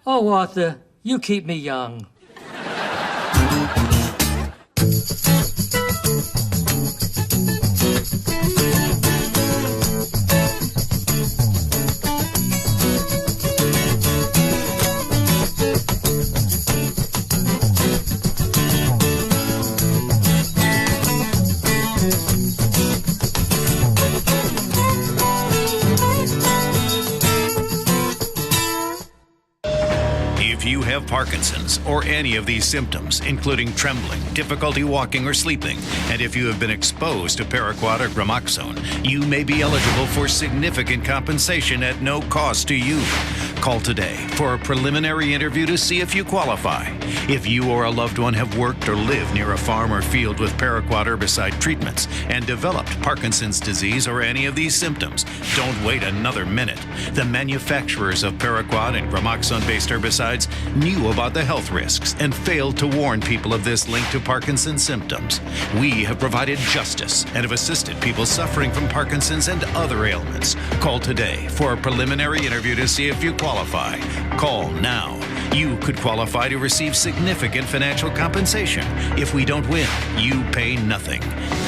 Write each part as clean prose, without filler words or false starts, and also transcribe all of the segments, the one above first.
Oh, Arthur, you keep me young. If you have Parkinson's or any of these symptoms, including trembling, difficulty walking or sleeping, and if you have been exposed to paraquat or gramoxone, you may be eligible for significant compensation at no cost to you. Call today for a preliminary interview to see if you qualify. If you or a loved one have worked or lived near a farm or field with paraquat herbicide treatments and developed Parkinson's disease or any of these symptoms, don't wait another minute. The manufacturers of paraquat and gramoxone-based herbicides knew about the health risks and failed to warn people of this link to Parkinson's symptoms. We have provided justice and have assisted people suffering from Parkinson's and other ailments. Call today for a preliminary interview to see if you qualify. Call now. You could qualify to receive significant financial compensation. If we don't win, you pay nothing.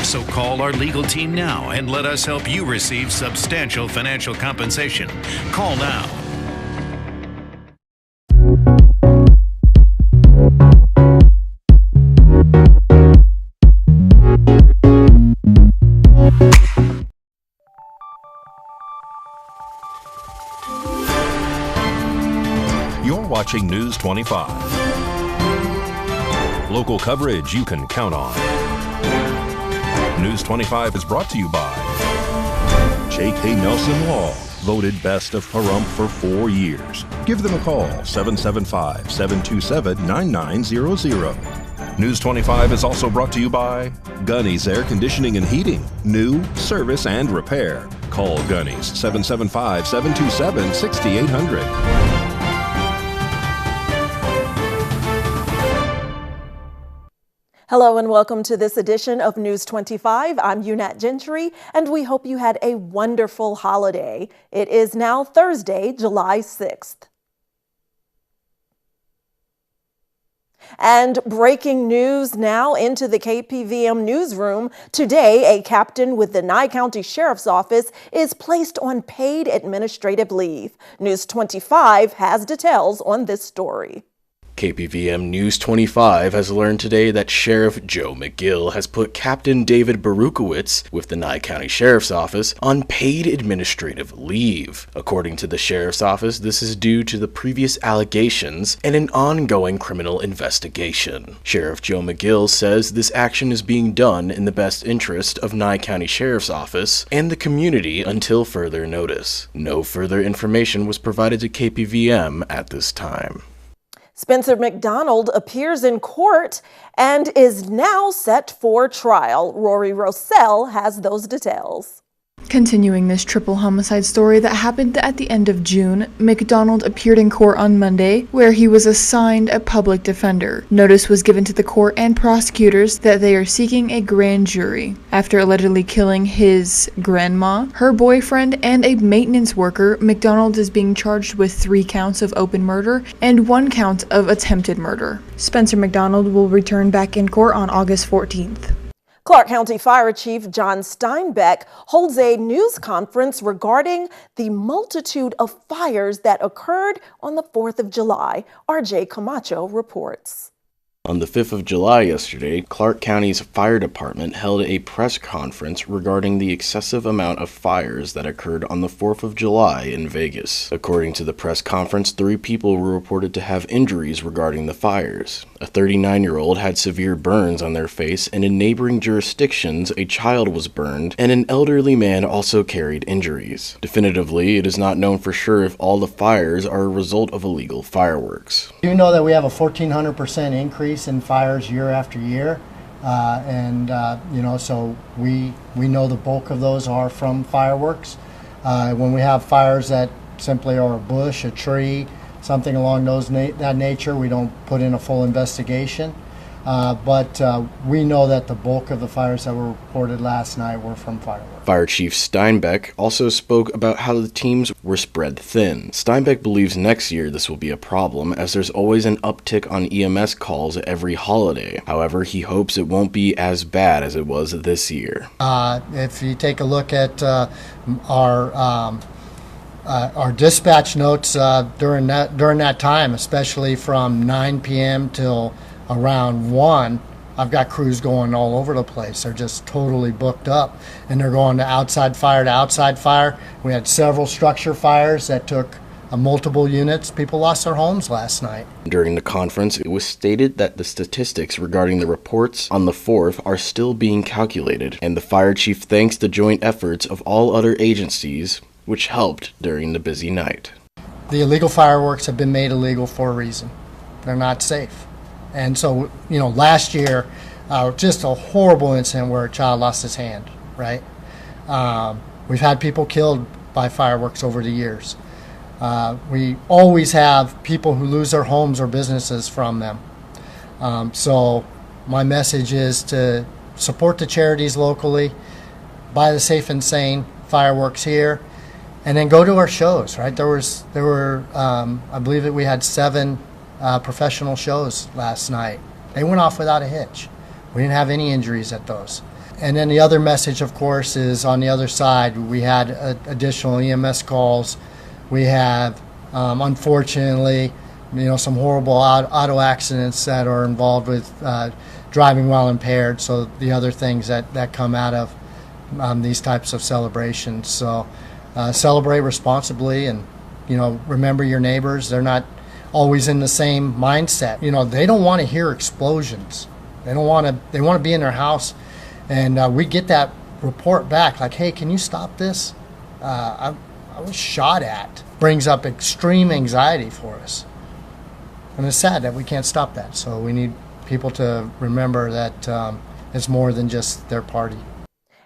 So call our legal team now and let us help you receive substantial financial compensation. Call now. You're watching News 25. Local coverage you can count on. News 25 is brought to you by J.K. Nelson Law, voted best of Pahrump for 4 years. Give them a call, 775-727-9900. News 25 is also brought to you by Gunny's Air Conditioning and Heating. New, service, and repair. Call Gunny's, 775-727-6800. Hello and welcome to this edition of News 25. I'm Unat Gentry, and we hope you had a wonderful holiday. It is now Thursday, July 6th. And breaking news now into the KPVM newsroom. Today, a captain with the Nye County Sheriff's Office is placed on paid administrative leave. News 25 has details on this story. KPVM News 25 has learned today that Sheriff Joe McGill has put Captain David Berukowitz with the Nye County Sheriff's Office on paid administrative leave. According to the Sheriff's Office, this is due to the previous allegations and an ongoing criminal investigation. Sheriff Joe McGill says this action is being done in the best interest of Nye County Sheriff's Office and the community until further notice. No further information was provided to KPVM at this time. Spencer McDonald appears in court and is now set for trial. Rory Rossell has those details. Continuing this triple homicide story that happened at the end of June, McDonald appeared in court on Monday, where he was assigned a public defender. Notice was given to the court and prosecutors that they are seeking a grand jury. After allegedly killing his grandma, her boyfriend, and a maintenance worker, McDonald is being charged with 3 counts of open murder and 1 count of attempted murder. Spencer McDonald will return back in court on August 14th. Clark County Fire Chief John Steinbeck holds a news conference regarding the multitude of fires that occurred on the 4th of July. RJ Camacho reports. On the 5th of July yesterday, Clark County's fire department held a press conference regarding the excessive amount of fires that occurred on the 4th of July in Vegas. According to the press conference, 3 people were reported to have injuries regarding the fires. A 39-year-old had severe burns on their face, and in neighboring jurisdictions, a child was burned, and an elderly man also carried injuries. Definitively, it is not known for sure if all the fires are a result of illegal fireworks. You know that we have a 1,400% increase in fires year after year, so we know the bulk of those are from fireworks. When we have fires that simply are a bush, a tree, something along that nature, we don't put in a full investigation. But we know that the bulk of the fires that were reported last night were from fireworks. Fire Chief Steinbeck also spoke about how the teams were spread thin. Steinbeck believes next year this will be a problem, as there's always an uptick on EMS calls every holiday. However, he hopes it won't be as bad as it was this year. If you take a look at our dispatch notes during that time, especially from 9 p.m. till around 1, I've got crews going all over the place. They're just totally booked up, and they're going to outside fire. We had several structure fires that took multiple units. People lost their homes last night. During the conference, it was stated that the statistics regarding the reports on the 4th are still being calculated, and the fire chief thanks the joint efforts of all other agencies, which helped during the busy night. The illegal fireworks have been made illegal for a reason. They're not safe. And so, last year, just a horrible incident where a child lost his hand, right? We've had people killed by fireworks over the years. We always have people who lose their homes or businesses from them. So my message is to support the charities locally, buy the Safe and Sane fireworks here, and then go to our shows, right? There were I believe that we had 7 professional shows last night. They went off without a hitch. We didn't have any injuries at those. And then the other message, of course, is on the other side. We had additional EMS calls. We have, unfortunately, some horrible auto accidents that are involved with driving while impaired. So the other things that come out of these types of celebrations. So celebrate responsibly, and remember your neighbors. They're not always in the same mindset. They don't want to hear explosions. They want to be in their house, and we get that report back like, hey, can you stop this? I was shot at. Brings up extreme anxiety for us, and it's sad that we can't stop that. So we need people to remember that it's more than just their party.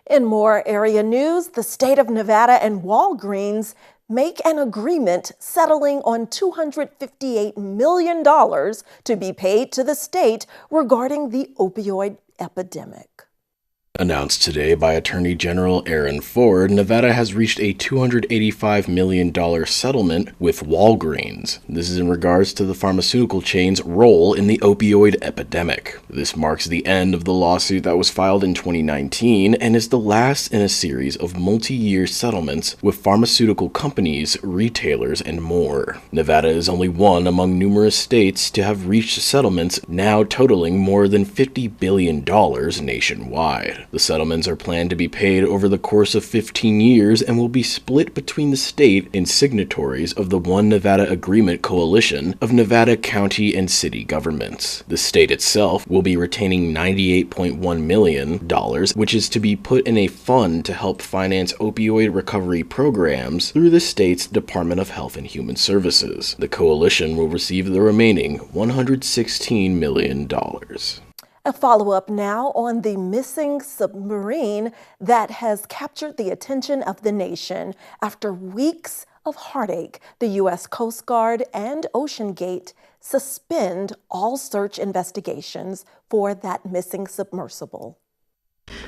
In more area news, the state of Nevada and Walgreens make an agreement settling on $258 million to be paid to the state regarding the opioid epidemic. Announced today by Attorney General Aaron Ford, Nevada has reached a $285 million settlement with Walgreens. This is in regards to the pharmaceutical chain's role in the opioid epidemic. This marks the end of the lawsuit that was filed in 2019 and is the last in a series of multi-year settlements with pharmaceutical companies, retailers, and more. Nevada is only one among numerous states to have reached settlements now totaling more than $50 billion nationwide. The settlements are planned to be paid over the course of 15 years and will be split between the state and signatories of the One Nevada Agreement coalition of Nevada county and city governments. The state itself will be retaining $98.1 million, which is to be put in a fund to help finance opioid recovery programs through the state's Department of Health and Human Services. The coalition will receive the remaining $116 million. A follow-up now on the missing submarine that has captured the attention of the nation. After weeks of heartache, the U.S. Coast Guard and OceanGate suspend all search investigations for that missing submersible.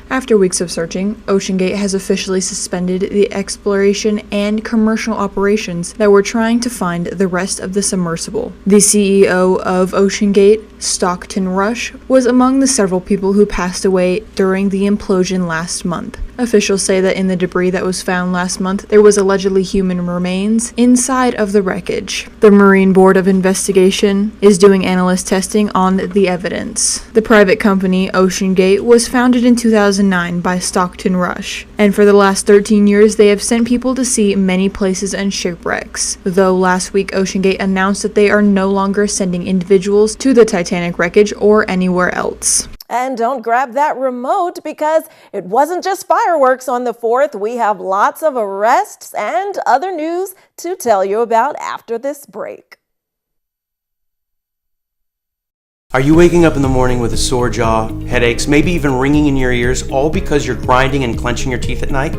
After weeks of searching, OceanGate has officially suspended the exploration and commercial operations that were trying to find the rest of the submersible. The CEO of OceanGate, Stockton Rush, was among the several people who passed away during the implosion last month. Officials say that in the debris that was found last month, there was allegedly human remains inside of the wreckage. The Marine Board of Investigation is doing analyst testing on the evidence. The private company, OceanGate, was founded in 2009 by Stockton Rush, and for the last 13 years they have sent people to see many places and shipwrecks. Though last week OceanGate announced that they are no longer sending individuals to the Titanic wreckage or anywhere else. And don't grab that remote, because it wasn't just fireworks on the 4th. We have lots of arrests and other news to tell you about after this break. Are you waking up in the morning with a sore jaw, headaches, maybe even ringing in your ears, all because you're grinding and clenching your teeth at night?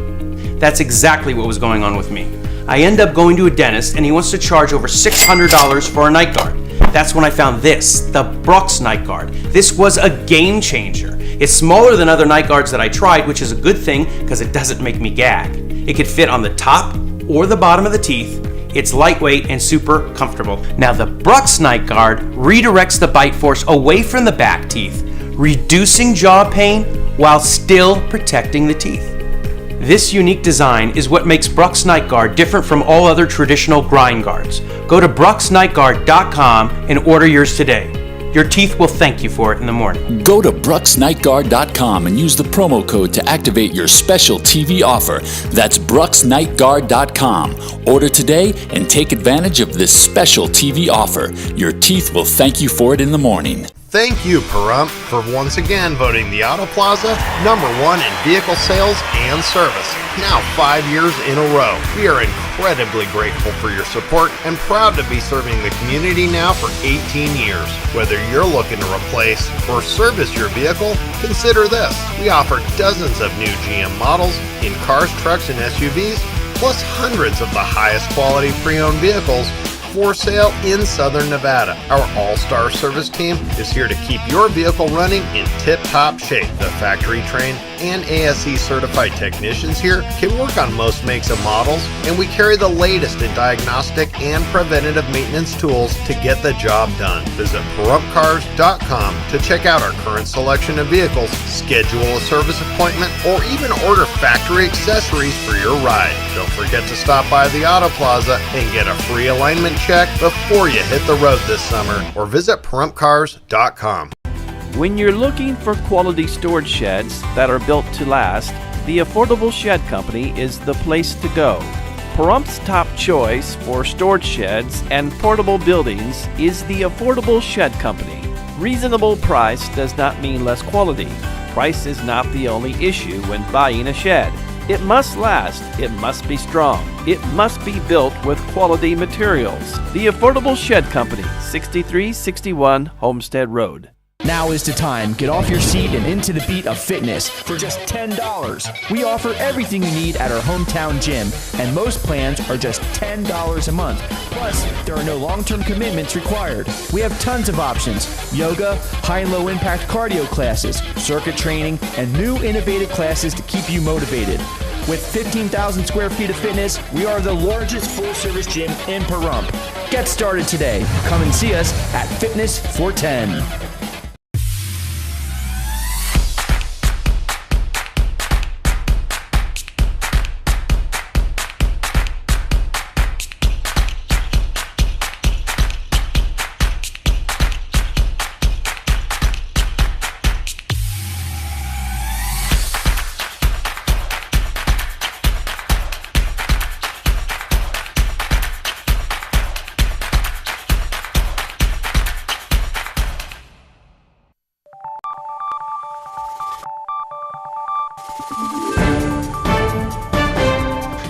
That's exactly what was going on with me. I end up going to a dentist and he wants to charge over $600 for a night guard. That's when I found this, the Brooks Night Guard. This was a game changer. It's smaller than other night guards that I tried, which is a good thing because it doesn't make me gag. It could fit on the top or the bottom of the teeth. It's lightweight and super comfortable. Now the Brooks Night Guard redirects the bite force away from the back teeth, reducing jaw pain while still protecting the teeth. This unique design is what makes Brooks Night Guard different from all other traditional grind guards. Go to brooksnightguard.com and order yours today. Your teeth will thank you for it in the morning. Go to brooksnightguard.com and use the promo code to activate your special TV offer. That's brooksnightguard.com. Order today and take advantage of this special TV offer. Your teeth will thank you for it in the morning. Thank you, Pahrump, for once again voting the Auto Plaza #1 in vehicle sales and service, now 5 years in a row. We are incredibly grateful for your support and proud to be serving the community now for 18 years. Whether you're looking to replace or service your vehicle, consider this. We offer dozens of new GM models in cars, trucks, and SUVs, plus hundreds of the highest quality pre-owned vehicles for sale in Southern Nevada. Our all-star service team is here to keep your vehicle running in tip-top shape. The factory-trained and ASE certified technicians here can work on most makes and models, and we carry the latest in diagnostic and preventative maintenance tools to get the job done. Visit PahrumpCars.com to check out our current selection of vehicles, schedule a service appointment, or even order factory accessories for your ride. Don't forget to stop by the Auto Plaza and get a free alignment check before you hit the road this summer, or visit PahrumpCars.com. When you're looking for quality storage sheds that are built to last, the Affordable Shed Company is the place to go. Pahrump's top choice for storage sheds and portable buildings is the Affordable Shed Company. Reasonable price does not mean less quality. Price is not the only issue when buying a shed. It must last, it must be strong, it must be built with quality materials. The Affordable Shed Company, 6361 Homestead Road. Now is the time. Get off your seat and into the beat of fitness for just $10. We offer everything you need at our hometown gym, and most plans are just $10 a month. Plus, there are no long-term commitments required. We have tons of options: yoga, high and low impact cardio classes, circuit training, and new innovative classes to keep you motivated. With 15,000 square feet of fitness, we are the largest full-service gym in Pahrump. Get started today. Come and see us at Fitness 410.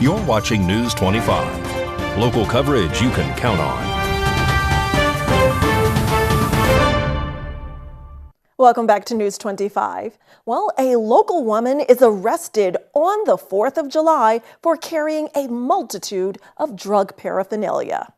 You're watching News 25. Local coverage you can count on. Welcome back to News 25. Well, a local woman is arrested on the 4th of July for carrying a multitude of drug paraphernalia.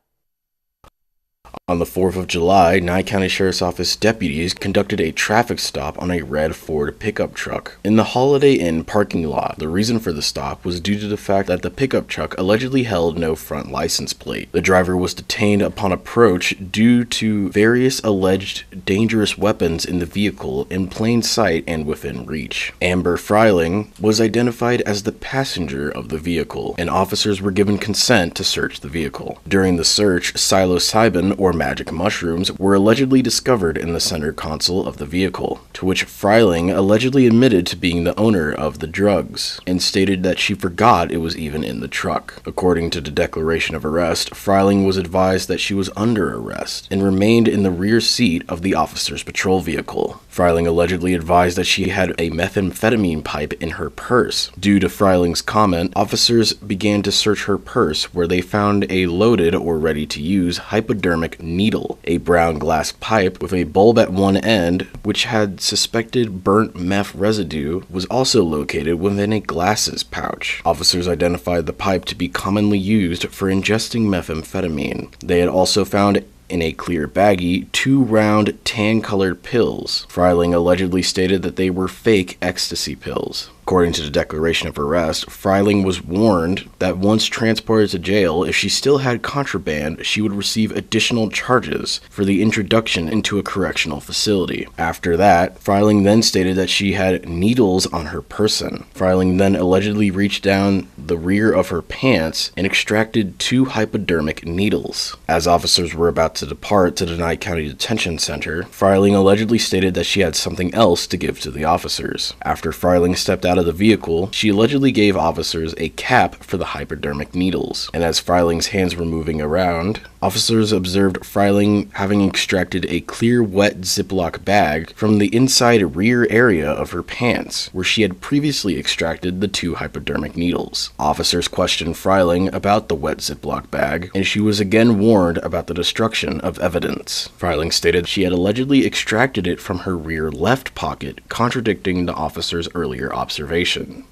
On the 4th of July, Nye County Sheriff's Office deputies conducted a traffic stop on a red Ford pickup truck in the Holiday Inn parking lot. The reason for the stop was due to the fact that the pickup truck allegedly held no front license plate. The driver was detained upon approach due to various alleged dangerous weapons in the vehicle in plain sight and within reach. Amber Freiling was identified as the passenger of the vehicle, and officers were given consent to search the vehicle. During the search, psilocybin or magic mushrooms were allegedly discovered in the center console of the vehicle, to which Freiling allegedly admitted to being the owner of the drugs, and stated that she forgot it was even in the truck. According to the declaration of arrest, Freiling was advised that she was under arrest, and remained in the rear seat of the officer's patrol vehicle. Freiling allegedly advised that she had a methamphetamine pipe in her purse. Due to Freiling's comment, officers began to search her purse, where they found a loaded or ready-to-use hypodermic needle, a brown glass pipe with a bulb at one end, which had suspected burnt meth residue, was also located within a glasses pouch. Officers identified the pipe to be commonly used for ingesting methamphetamine. They had also found in a clear baggie 2 round tan-colored pills. Freiling allegedly stated that they were fake ecstasy pills. According to the declaration of arrest, Freiling was warned that once transported to jail, if she still had contraband, she would receive additional charges for the introduction into a correctional facility. After that, Freiling then stated that she had needles on her person. Freiling then allegedly reached down the rear of her pants and extracted 2 hypodermic needles. As officers were about to depart to the Nye County Detention Center, Freiling allegedly stated that she had something else to give to the officers. After Freiling stepped out of the vehicle, she allegedly gave officers a cap for the hypodermic needles. And as Freiling's hands were moving around, officers observed Freiling having extracted a clear wet Ziploc bag from the inside rear area of her pants, where she had previously extracted the 2 hypodermic needles. Officers questioned Freiling about the wet Ziploc bag, and she was again warned about the destruction of evidence. Freiling stated she had allegedly extracted it from her rear left pocket, contradicting the officers' earlier observation.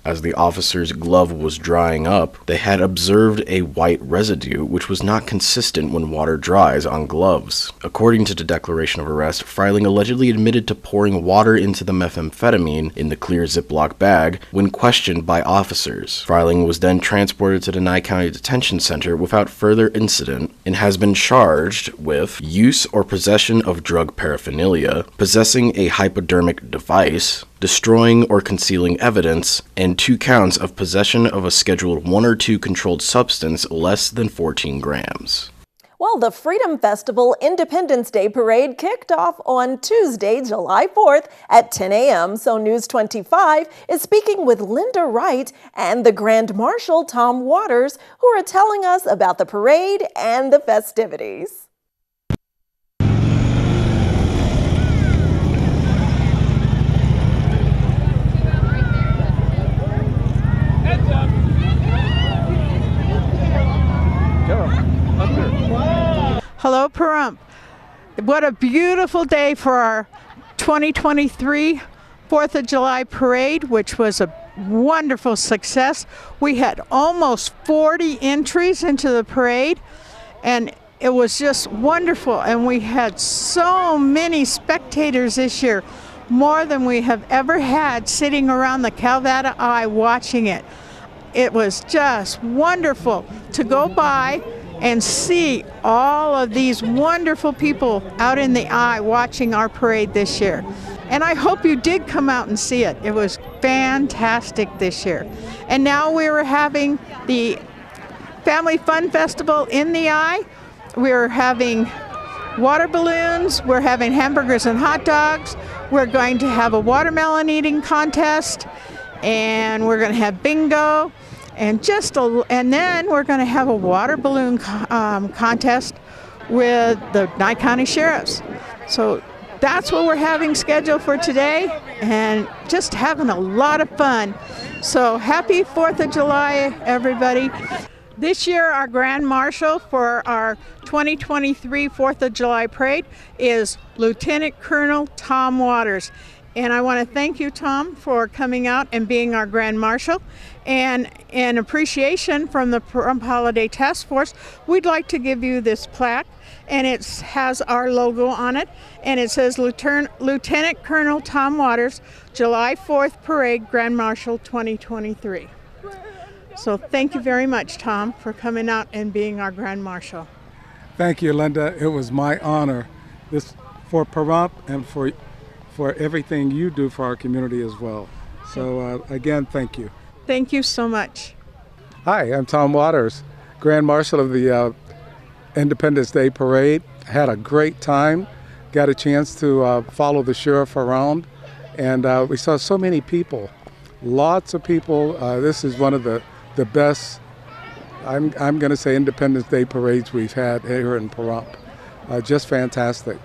As the officer's glove was drying up, they had observed a white residue which was not consistent when water dries on gloves. According to the declaration of arrest, Freiling allegedly admitted to pouring water into the methamphetamine in the clear Ziploc bag when questioned by officers. Freiling was then transported to the Nye County Detention Center without further incident and has been charged with use or possession of drug paraphernalia, possessing a hypodermic device, destroying or concealing evidence, and 2 counts of possession of a Scheduled 1 or 2 controlled substance less than 14 grams. Well, the Freedom Festival Independence Day Parade kicked off on Tuesday, July 4th at 10 a.m. So News 25 is speaking with Linda Wright and the Grand Marshal Tom Waters, who are telling us about the parade and the festivities. Hello, Pahrump. What a beautiful day for our 2023 4th of July parade, which was a wonderful success. We had almost 40 entries into the parade, and it was just wonderful. And we had so many spectators this year, more than we have ever had sitting around the Calvada Eye watching it. It was just wonderful to go by and see all of these wonderful people out in the eye watching our parade this year. And I hope you did come out and see it. It was fantastic this year. And now we were having the Family Fun Festival in the eye. We're having water balloons, we're having hamburgers and hot dogs, we're going to have a watermelon eating contest, and we're going to have bingo. And then we're going to have a water balloon contest with the Nye County Sheriffs. So that's what we're having scheduled for today, and just having a lot of fun. So happy 4th of July, everybody. This year, our Grand Marshal for our 2023 4th of July parade is Lieutenant Colonel Tom Waters. And I want to thank you, Tom, for coming out and being our Grand Marshal. And in appreciation from the Pahrump Holiday Task Force, we'd like to give you this plaque, and it has our logo on it, and it says Lieutenant Colonel Tom Waters, July 4th Parade, Grand Marshal 2023. So thank you very much, Tom, for coming out and being our Grand Marshal. Thank you, Linda. It was my honor. This for Pahrump and for everything you do for our community as well. So again, thank you. Thank you so much. Hi, I'm Tom Waters, Grand Marshal of the Independence Day Parade. Had a great time, got a chance to follow the sheriff around, and we saw so many people, lots of people. This is one of the best, I'm going to say, Independence Day parades we've had here in Pahrump. Just fantastic.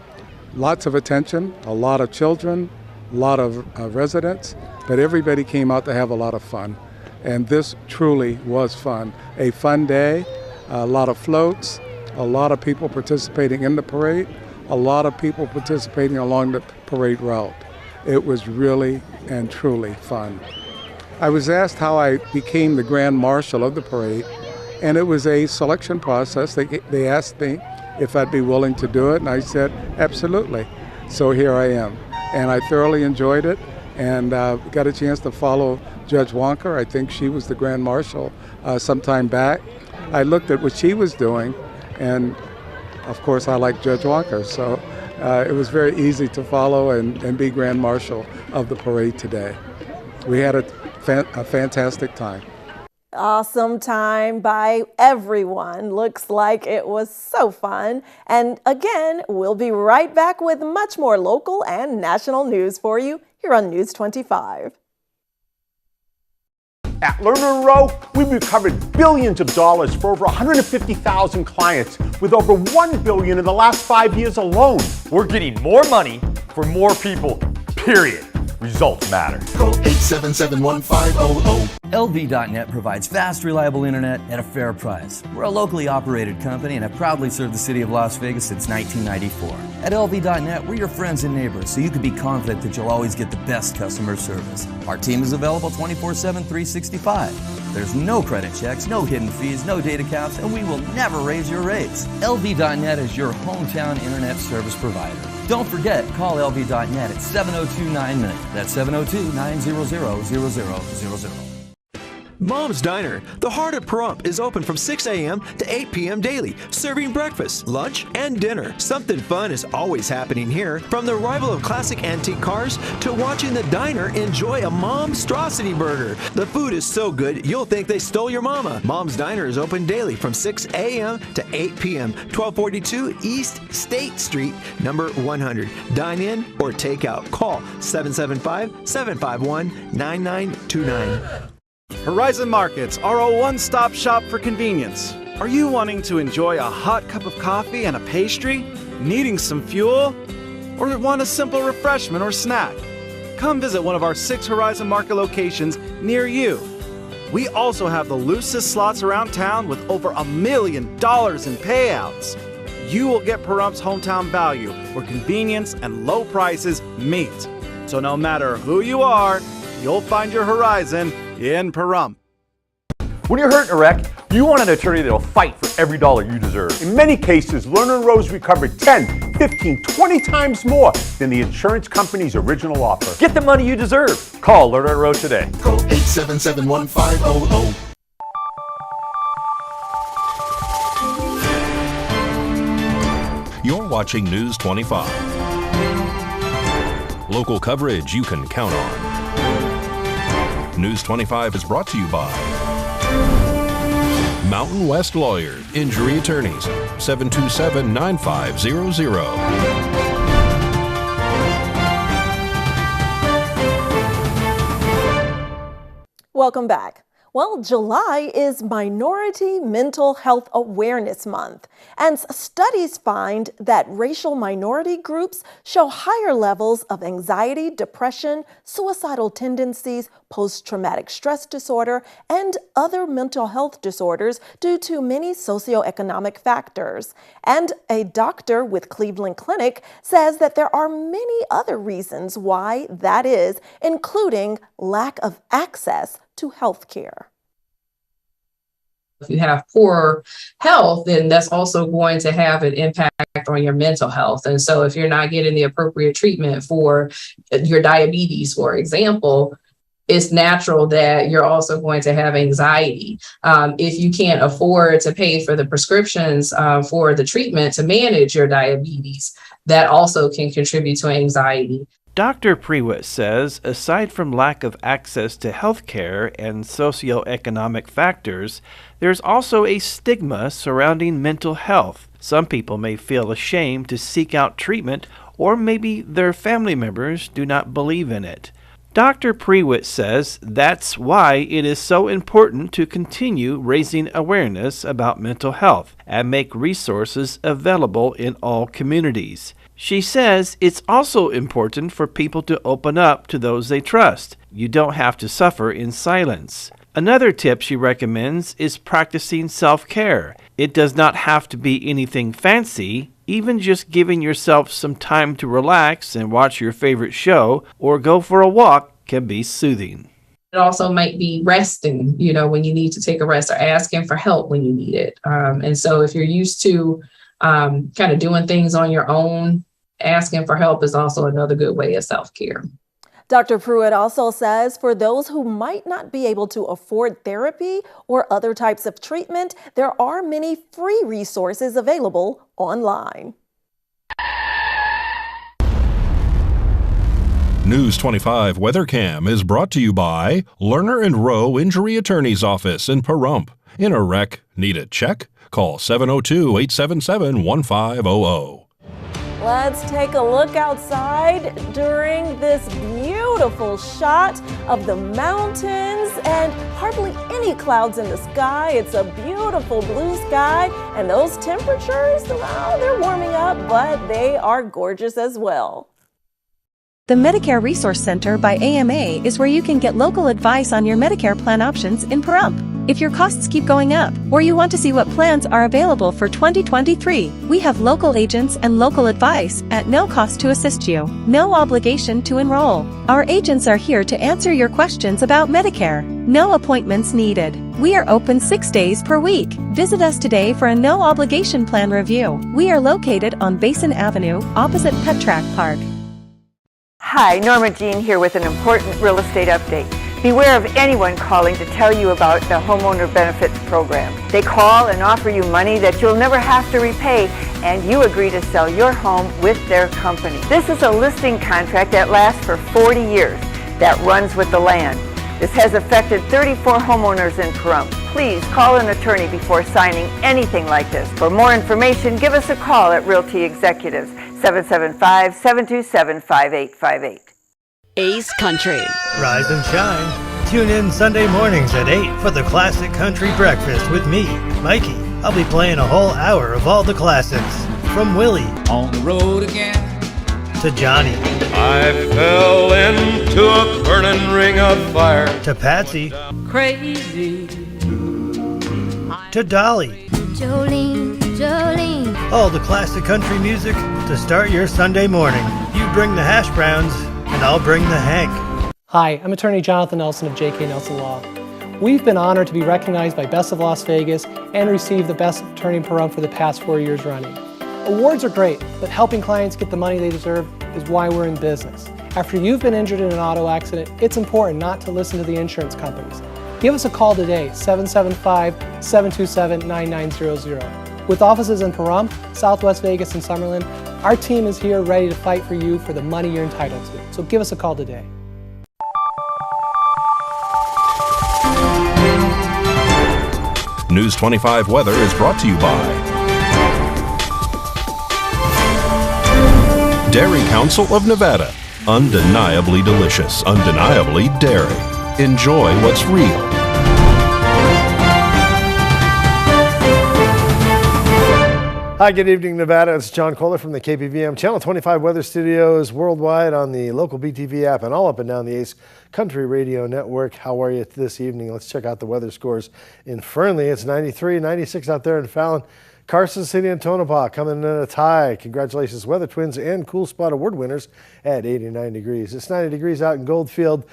Lots of attention, a lot of children, a lot of residents, but everybody came out to have a lot of fun. And this truly was fun. A fun day, a lot of floats, a lot of people participating in the parade, a lot of people participating along the parade route. It was really and truly fun. I was asked how I became the Grand Marshal of the parade, and it was a selection process. They asked me if I'd be willing to do it, and I said, absolutely. So here I am. And I thoroughly enjoyed it, and got a chance to follow Judge Wonker. I think she was the Grand Marshal some time back. I looked at what she was doing, and of course I like Judge Wonker, so it was very easy to follow and be Grand Marshal of the parade today. We had a fantastic time. Awesome time by everyone. Looks like it was so fun. And again, we'll be right back with much more local and national news for you here on News 25. At Lerner & Rowe, we've recovered billions of dollars for over 150,000 clients, with over $1 billion in the last 5 years alone. We're getting more money for more people, period. Results matter. Call 877-1500. LV.net provides fast, reliable internet at a fair price. We're a locally operated company and have proudly served the city of Las Vegas since 1994. At LV.net, we're your friends and neighbors, so you can be confident that you'll always get the best customer service. Our team is available 24/7, 365. There's no credit checks, no hidden fees, no data caps, and we will never raise your rates. LV.net is your hometown internet service provider. Don't forget, call LV.net at 702-9-MINUTE. That's 702-900-0000. Mom's Diner, the heart of Pahrump, is open from 6 a.m. to 8 p.m. daily, serving breakfast, lunch, and dinner. Something fun is always happening here, from the arrival of classic antique cars to watching the diner enjoy a Momstrosity burger. The food is so good, you'll think they stole your mama. Mom's Diner is open daily from 6 a.m. to 8 p.m., 1242 East State Street, number 100. Dine in or take out. Call 775-751-9929. Horizon Markets are a one-stop shop for convenience. Are you wanting to enjoy a hot cup of coffee and a pastry? Needing some fuel? Or want a simple refreshment or snack? Come visit one of our 6 Horizon Market locations near you. We also have the loosest slots around town with over $1 million in payouts. You will get Pahrump's hometown value, where convenience and low prices meet. So no matter who you are, you'll find your Horizon in Pahrump. When you're hurt in a wreck, you want an attorney that'll fight for every dollar you deserve. In many cases, Lerner & Rowe's recovered 10, 15, 20 times more than the insurance company's original offer. Get the money you deserve. Call Lerner & Rowe today. Call 877-1500. You're watching News 25. Local coverage you can count on. News 25 is brought to you by Mountain West Lawyers, Injury Attorneys, 727-9500. Welcome back. Well, July is Minority Mental Health Awareness Month, and studies find that racial minority groups show higher levels of anxiety, depression, suicidal tendencies, post-traumatic stress disorder, and other mental health disorders due to many socioeconomic factors. And a doctor with Cleveland Clinic says that there are many other reasons why that is, including lack of access to health care. If you have poor health, then that's also going to have an impact on your mental health. And so if you're not getting the appropriate treatment for your diabetes, for example, it's natural that you're also going to have anxiety. If you can't afford to pay for the prescriptions for the treatment to manage your diabetes, that also can contribute to anxiety. Dr. Prewitt says, aside from lack of access to health care and socioeconomic factors, there's also a stigma surrounding mental health. Some people may feel ashamed to seek out treatment, or maybe their family members do not believe in it. Dr. Prewitt says that's why it is so important to continue raising awareness about mental health and make resources available in all communities. She says it's also important for people to open up to those they trust. You don't have to suffer in silence. Another tip she recommends is practicing self-care. It does not have to be anything fancy. Even just giving yourself some time to relax and watch your favorite show or go for a walk can be soothing. It also might be resting, when you need to take a rest, or asking for help when you need it. And so if you're used to kind of doing things on your own, asking for help is also another good way of self-care. Dr. Pruitt also says for those who might not be able to afford therapy or other types of treatment, there are many free resources available online. News 25 WeatherCam is brought to you by Lerner and Rowe Injury Attorney's Office in Pahrump. In a wreck, need a check? Call 702-877-1500. Let's take a look outside during this beautiful shot of the mountains and hardly any clouds in the sky. It's a beautiful blue sky, and those temperatures, well, they're warming up, but they are gorgeous as well. The Medicare Resource Center by AMA is where you can get local advice on your Medicare plan options in Pahrump. If your costs keep going up, or you want to see what plans are available for 2023, we have local agents and local advice at no cost to assist you. No obligation to enroll. Our agents are here to answer your questions about Medicare. No appointments needed. We are open 6 days per week. Visit us today for a no-obligation plan review. We are located on Basin Avenue, opposite Pet Track Park. Hi, Norma Jean here with an important real estate update. Beware of anyone calling to tell you about the homeowner benefits program. They call and offer you money that you'll never have to repay, and you agree to sell your home with their company. This is a listing contract that lasts for 40 years, that runs with the land. This has affected 34 homeowners in Pahrump. Please call an attorney before signing anything like this. For more information, give us a call at Realty Executives, 775-727-5858. Ace Country. Rise and shine. Tune in Sunday mornings at 8 for the Classic Country Breakfast with me, Mikey. I'll be playing a whole hour of all the classics. From Willie. On the road again. To Johnny. I fell into a burning ring of fire. To Patsy. Crazy. To Dolly. Jolene, Jolene. All the classic country music to start your Sunday morning. You bring the hash browns, and I'll bring the Hank. Hi, I'm attorney Jonathan Nelson of J.K. Nelson Law. We've been honored to be recognized by Best of Las Vegas and receive the Best Attorney in Pahrump for the past 4 years running. Awards are great, but helping clients get the money they deserve is why we're in business. After you've been injured in an auto accident, it's important not to listen to the insurance companies. Give us a call today, 775-727-9900. With offices in Pahrump, Southwest Vegas, and Summerlin, our team is here ready to fight for you for the money you're entitled to. So give us a call today. News 25 Weather is brought to you by Dairy Council of Nevada. Undeniably delicious, undeniably dairy. Enjoy what's real. Hi, good evening, Nevada. It's John Kohler from the KPVM Channel 25 Weather Studios worldwide on the local BTV app and all up and down the Ace Country Radio Network. How are you this evening? Let's check out the weather scores in Fernley. It's 93, 96 out there in Fallon. Carson City and Tonopah coming in a tie. Congratulations, Weather Twins and Cool Spot Award winners at 89 degrees. It's 90 degrees out in Goldfield.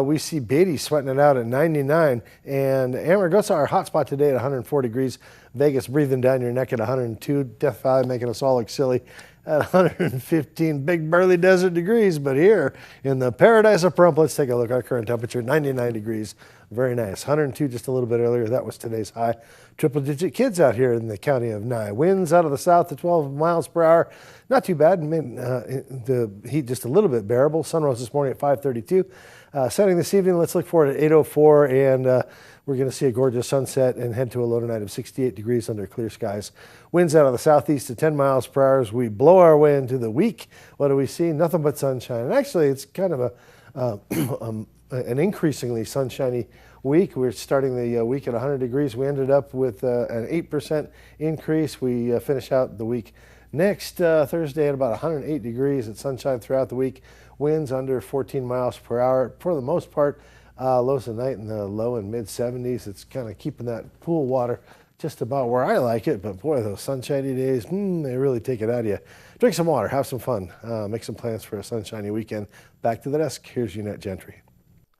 We see Beatty sweating it out at 99. And Amargosa, our hot spot today at 104 degrees. Vegas breathing down your neck at 102. Death Valley making us all look silly at 115 big burly desert degrees. But here in the paradise of Pahrump, let's take a look at our current temperature, 99 degrees. Very nice. 102 just a little bit earlier. That was today's high. Triple-digit kids out here in the county of Nye. Winds out of the south to 12 miles per hour. Not too bad. The heat just a little bit bearable. Sun rose this morning at 5:32. Setting this evening, let's look forward at 8:04, and we're going to see a gorgeous sunset and head to a low tonight of 68 degrees under clear skies. Winds out of the southeast to 10 miles per hour as we blow our way into the week. What do we see? Nothing but sunshine. And actually, it's kind of an increasingly sunshiny week. We're starting the week at 100 degrees. We ended up with an 8% increase. We finish out the week next Thursday at about 108 degrees. It's sunshine throughout the week. Winds under 14 miles per hour. For the most part, lows tonight in the low and mid 70s. It's kind of keeping that pool water just about where I like it. But boy, those sunshiny days, they really take it out of you. Drink some water, have some fun, make some plans for a sunshiny weekend. Back to the desk. Here's Jeanette Gentry.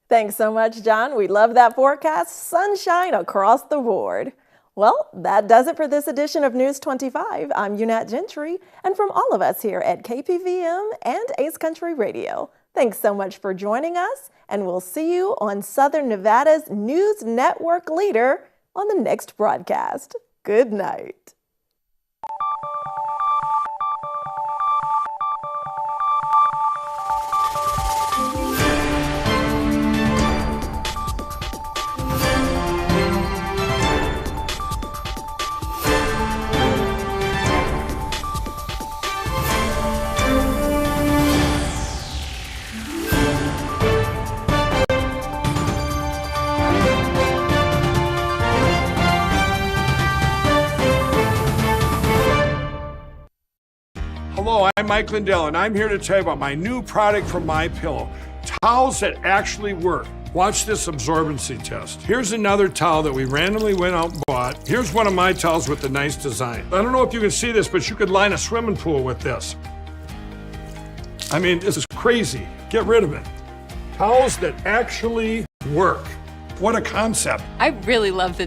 Thanks so much, John. We love that forecast. Sunshine across the board. Well, that does it for this edition of News 25. I'm Unat Gentry, and from all of us here at KPVM and Ace Country Radio, thanks so much for joining us, and we'll see you on Southern Nevada's News Network leader on the next broadcast. Good night. Hello, I'm Mike Lindell, and I'm here to tell you about my new product from MyPillow, towels that actually work. Watch this absorbency test. Here's another towel that we randomly went out and bought. Here's one of my towels with the nice design. I don't know if you can see this, but you could line a swimming pool with this. I mean, this is crazy. Get rid of it. Towels that actually work. What a concept. I really love the